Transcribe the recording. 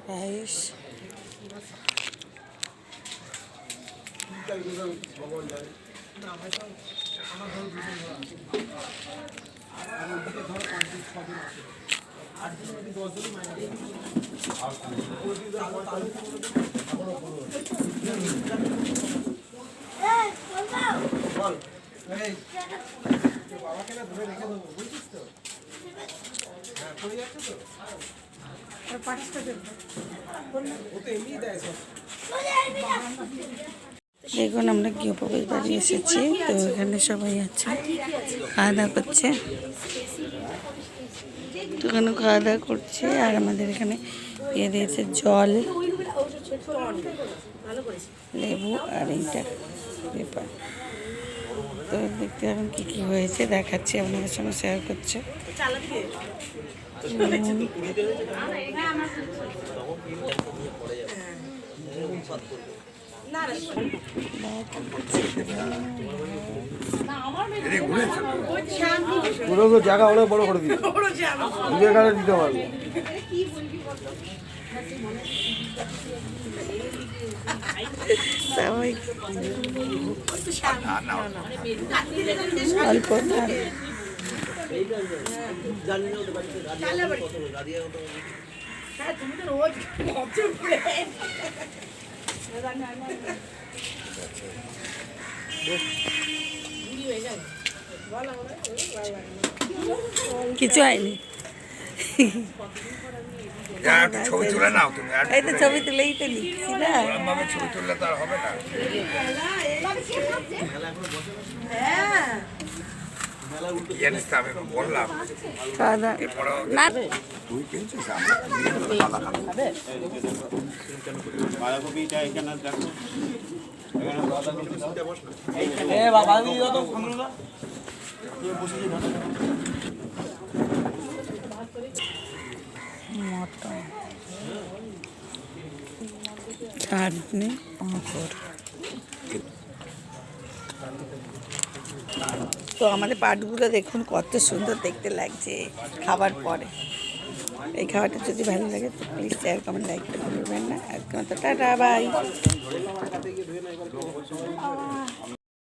Rice, দেখুন আমরা গৃহপ্রবেশ বাড়ি এসেছি। তো এখানে সবাই আছে, খাওয়া দাওয়া করছে। তো এখানে খাওয়া দাওয়া করছে আর আমাদের এখানে দিয়ে দিয়েছে জল, লেবু আর এইটা পেপার। তো দেখতে এখন কী কী হয়েছে দেখাচ্ছি, আপনাদের সঙ্গে শেয়ার করছে। জায়গা অনেক বড় করে দিতে দিতে পারবে। অল্প কিছু হয়নি। ছবি তুলে নাও তুমি। এই তো ছবি তুলেই তো লিখছি না। ছবি তুললে তো আর হবে না। জানিস তো আমি বললাম খাওয়া দাওয়া না, তুই কিনছিস বাঁধাকপিটা এখানে দেখো, মটন, চাটনি, পাঁপড়। তো আমাদের পাটগুলো দেখুন কত সুন্দর দেখতে লাগছে খাবার পরে। এই খাবারটা যদি ভালো লাগে তো প্লিজ শেয়ার কমেন্ট লাইক করতে ভুলবেন না। আজকে মতো টাটা, বাই।